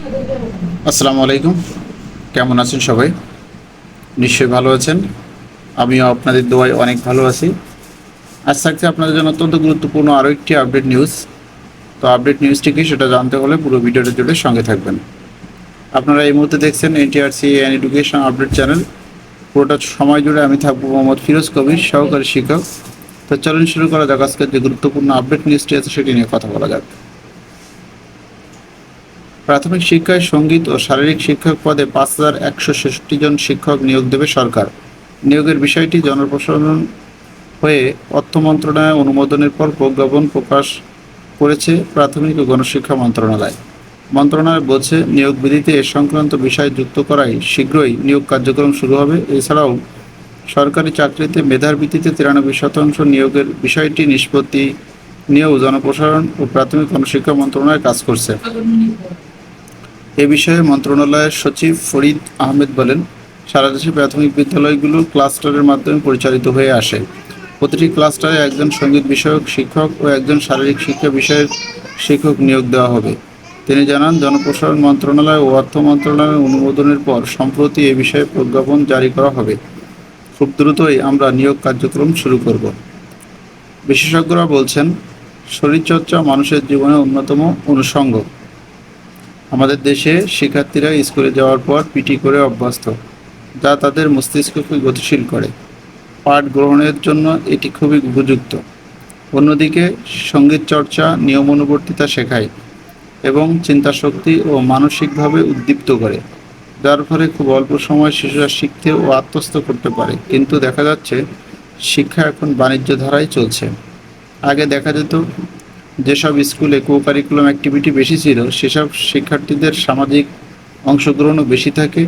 আসসালামু আলাইকুম। কেমন আছেন সবাই? নিশ্চয়ই ভালো আছেন। আমিও আপনাদের দোয়ায় অনেক ভালো আছি। আজ থাকছে আপনাদের জন্য অত্যন্ত গুরুত্বপূর্ণ আরও একটি আপডেট নিউজ। তো আপডেট নিউজটি কি সেটা জানতে হলে পুরো ভিডিওটা জুড়ে সঙ্গে থাকবেন। আপনারা এই মুহূর্তে দেখছেন NTRC and education update channel. পুরোটা সময় জুড়ে আমি থাকবো মোহাম্মদ ফিরোজ কবির, সহকারী শিক্ষক। তো চলুন শুরু করা যাক আজকের যে গুরুত্বপূর্ণ আপডেট নিউজটি আছে সেটি নিয়ে কথা বলা যাক। প্রাথমিক শিক্ষায় সঙ্গীত ও শারীরিক শিক্ষক পদে ৫,১৬৬ জন শিক্ষক নিয়োগ দেবে সরকার। নিয়োগের বিষয়টি জনপ্রশাসন হয়ে অর্থ মন্ত্রণালয়ের অনুমোদনের পর প্রজ্ঞাপন প্রকাশ করেছে প্রাথমিক ও গণশিক্ষা মন্ত্রণালয়। মন্ত্রণালয় বলছে, নিয়োগ বিধিতে এ সংক্রান্ত বিষয় যুক্ত করায় শীঘ্রই নিয়োগ কার্যক্রম শুরু হবে। এছাড়াও সরকারি চাকরিতে মেধার ভিত্তিতে ৯৩% নিয়োগের বিষয়টি নিষ্পত্তি নিয়েও জনপ্রশাসন ও প্রাথমিক গণশিক্ষা মন্ত্রণালয় কাজ করছে। এ বিষয়ে মন্ত্রণালয়ের সচিব ফরিদ আহমেদ বলেন, সারা দেশে প্রাথমিক বিদ্যালয়গুলো ক্লাস্টারের মাধ্যমে পরিচালিত হয়ে আসে। প্রতিটি ক্লাস্টারে একজন সঙ্গীত বিষয়ক শিক্ষক ও একজন শারীরিক শিক্ষা বিষয়ের শিক্ষক নিয়োগ দেওয়া হবে। তিনি জানান, জনপ্রশাসন মন্ত্রণালয় ও অর্থ মন্ত্রণালয়ের অনুমোদনের পর সম্প্রতি এ বিষয়ে প্রজ্ঞাপন জারি করা হবে। খুব দ্রুতই আমরা নিয়োগ কার্যক্রম শুরু করব। বিশেষজ্ঞরা বলছেন, শরীরচর্চা মানুষের জীবনে অন্যতম অনুষঙ্গ। আমাদের দেশে শিক্ষার্থীরা স্কুলে যাওয়ার পর পিটি করে অভ্যস্ত, যা তাদের মস্তিষ্ককে গতিশীল করে। পাঠ গ্রহণের জন্য এটি খুবই উপযুক্ত। অন্যদিকে সঙ্গীত চর্চা নিয়মানুবর্তিতা শেখায় এবং চিন্তাশক্তি ও মানসিকভাবে উদ্দীপ্ত করে, যার ফলে খুব অল্প সময় শিশুরা শিখতে ও আত্মস্থ করতে পারে। কিন্তু দেখা যাচ্ছে, শিক্ষা এখন বাণিজ্য ধারায় চলছে। আগে দেখা যেত, যেসব স্কুলে কো-কারিকুলাম অ্যাক্টিভিটি বেশি ছিল সেসব শিক্ষার্থীদের সামাজিক অংশগ্রহণও বেশি থাকে,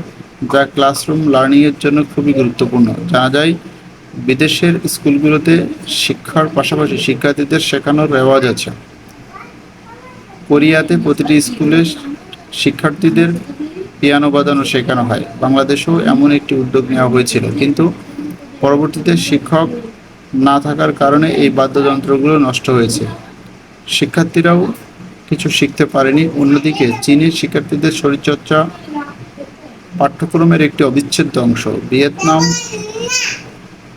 যা ক্লাসরুম লার্নিংয়ের জন্য খুবই গুরুত্বপূর্ণ। জানা যায়, বিদেশের স্কুলগুলোতে শিক্ষার পাশাপাশি শিক্ষার্থীদের শেখানোর রেওয়াজ আছে। কোরিয়াতে প্রতিটি স্কুলে শিক্ষার্থীদের পিয়ানো বাজানো শেখানো হয়। বাংলাদেশেও এমন একটি উদ্যোগ নেওয়া হয়েছিল, কিন্তু পরবর্তীতে শিক্ষক না থাকার কারণে এই বাদ্যযন্ত্রগুলো নষ্ট হয়েছে। শিক্ষার্থীরাও কিছু শিখতে পারেনি। অন্যদিকে চীনের শিক্ষার্থীদের শরীরচর্চা পাঠ্যক্রমের একটি অবিচ্ছেদ্য অংশ। ভিয়েতনাম,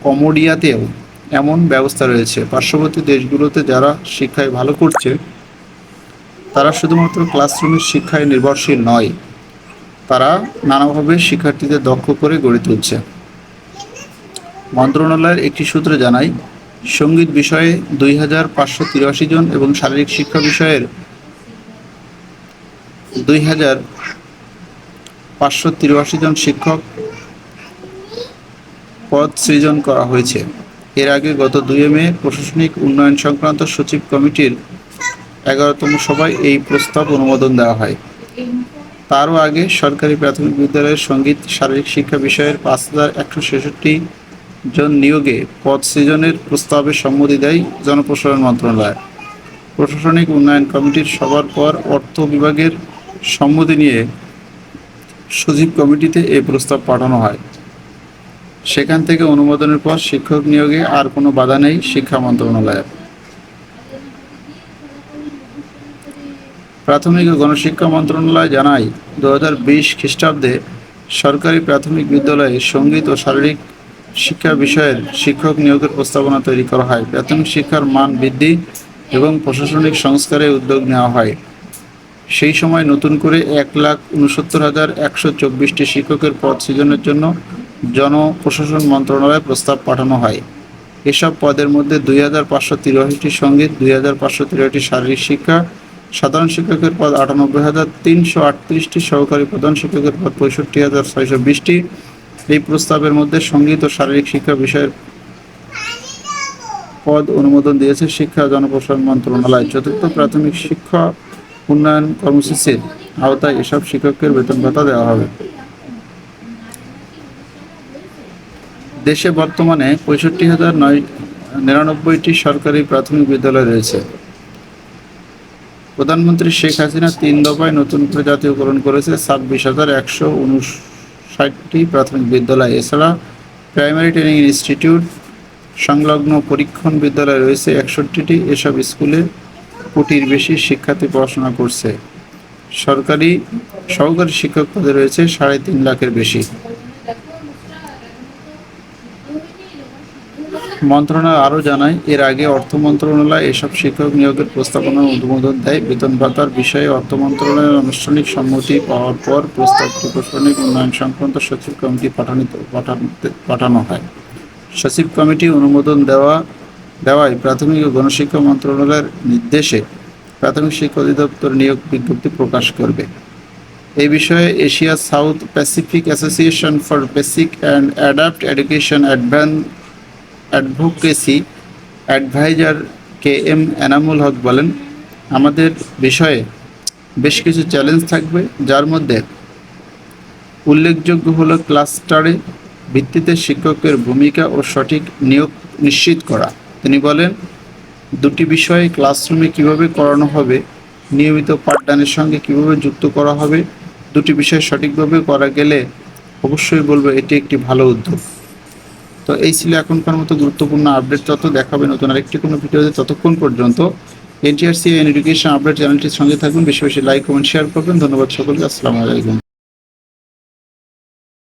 কম্বোডিয়াতেও এমন ব্যবস্থা রয়েছে। পার্শ্ববর্তী দেশগুলোতে যারা শিক্ষায় ভালো করছে তারা শুধুমাত্র ক্লাসরুমের শিক্ষায় নির্ভরশীল নয়, তারা নানাভাবে শিক্ষার্থীদের দক্ষ করে গড়ে তুলছে। মন্ত্রণালয়ের একটি সূত্র জানায়, সঙ্গীত বিষয়ে ২,৫৮৩ জন এবং শারীরিক শিক্ষা বিষয়ের ২,৫৮৩ জন শিক্ষক পদ সৃজন করা হয়েছে। এর আগে গত ২ মে প্রশাসনিক উন্নয়ন সংক্রান্ত সচিব কমিটির ১১তম সভায় এই প্রস্তাব অনুমোদন দেওয়া হয়। তারও আগে সরকারি প্রাথমিক বিদ্যালয়ের সঙ্গীত শারীরিক শিক্ষা বিষয়ের ৫,১৬৬ জন নিয়োগে পদ সৃজনের প্রস্তাবে সম্মতি দেয় জনপ্রশাসন মন্ত্রণালয়। প্রশাসনিক উন্নয়ন কমিটির সভার পর অর্থ বিভাগের সম্মতি নিয়ে সচিব কমিটিতে এই প্রস্তাব পাঠানো হয়। সেখান থেকে অনুমোদনের পর শিক্ষক নিয়োগে আর কোনো বাধা নেই শিক্ষা মন্ত্রণালয়ের। প্রাথমিক ও গণশিক্ষা মন্ত্রণালয় জানায়, ২০২০ খ্রিস্টাব্দে সরকারি প্রাথমিক বিদ্যালয়ে সঙ্গীত ও শারীরিক শিক্ষা বিষয়ের শিক্ষক নিয়োগের প্রস্তাবনা তৈরি করা হয়। প্রাথমিক শিক্ষার মান বৃদ্ধি এবং প্রশাসনিক সংস্কারে উদ্যোগ নেওয়া হয়। সেই সময় নতুন করে ১,৬৯,১২৪টি শিক্ষকের পদ সৃজনের জন্য জনপ্রশাসন মন্ত্রণালয়ে প্রস্তাব পাঠানো হয়। এসব পদের মধ্যে ২,৫৮৩টি সঙ্গীত, ২,৫৮৩টি শারীরিক শিক্ষা, সাধারণ শিক্ষকের পদ ৯৮,৩৩৮টি, সহকারী প্রধান শিক্ষকের পদ ৬৫,৬২০টি। এই প্রস্তাবের মধ্যে সঙ্গীত ও শারীরিক শিক্ষা বিষয়ের পদ অনুমোদন দিয়েছে শিক্ষা জনপ্রশাসন মন্ত্রণালয়। চতুর্থ প্রাথমিক শিক্ষা উন্নয়ন কর্মসূচির আওতায় এসব শিক্ষকের বেতন ভাতা দেওয়া হবে। দেশে বর্তমানে ৬৫,৯৯৯টি সরকারি প্রাথমিক বিদ্যালয় রয়েছে। প্রধানমন্ত্রী শেখ হাসিনা ৩ দফায় নতুন করে জাতীয়করণ করেছে ২৬,১৫৯টি প্রাথমিক বিদ্যালয়। এছাড়া প্রাইমারি ট্রেনিং ইনস্টিটিউট সংলগ্ন পরীক্ষণ বিদ্যালয় রয়েছে ৬১টি। এসব স্কুলে কোটির বেশি শিক্ষার্থী পড়াশোনা করছে। সরকারি সহকারী শিক্ষক পদে রয়েছে 3.5 লাখের বেশি। মন্ত্রণালয় আরও জানায়, এর আগে অর্থ মন্ত্রণালয় এসব শিক্ষক নিয়োগের প্রস্তাবনার অনুমোদন দেয়। বেতন ভাতার বিষয়ে অর্থ মন্ত্রণালয়ের আনুষ্ঠানিক সম্মতি পাওয়ার পর প্রস্তাবটি প্রশাসনিক উন্নয়ন সংক্রান্ত সচিব কমিটি পাঠানো হয়। সচিব কমিটি অনুমোদন দেওয়ায় প্রাথমিক ও গণশিক্ষা মন্ত্রণালয়ের নির্দেশে প্রাথমিক শিক্ষা অধিদপ্তর নিয়োগ বিজ্ঞপ্তি প্রকাশ করবে। এই বিষয়ে Asia South Pacific Association for Basic and Adult Education advocacy adviser KM Enamul Haque বলেন, আমাদের বিষয়ে বেশ কিছু চ্যালেঞ্জ থাকবে, যার মধ্যে উল্লেখযোগ্য হলো ক্লাস্টারে ভিত্তিতে শিক্ষকের ভূমিকা ও সঠিক নিয়োগ নিশ্চিত করা। তিনি বলেন, দুটি বিষয়ে ক্লাসরুমে কিভাবে করানো হবে, নিয়মিত পাঠদানের সঙ্গে কিভাবে যুক্ত করা হবে, দুটি বিষয় সঠিকভাবে করা গেলে অবশ্যই বলবো এটি একটি ভালো উদ্যোগ। তো এই ছিল এখনকার মতো গুরুত্বপূর্ণ আপডেট। তত দেখাবে নতুন আরেকটি কোনো ভিডিওতে। ততক্ষণ পর্যন্ত NTRC এডুকেশন আপডেট চ্যানেলটির সঙ্গে থাকবেন। বেশি বেশি লাইক কমেন্ট শেয়ার করবেন। ধন্যবাদ সকলকে। আসসালামু আলাইকুম।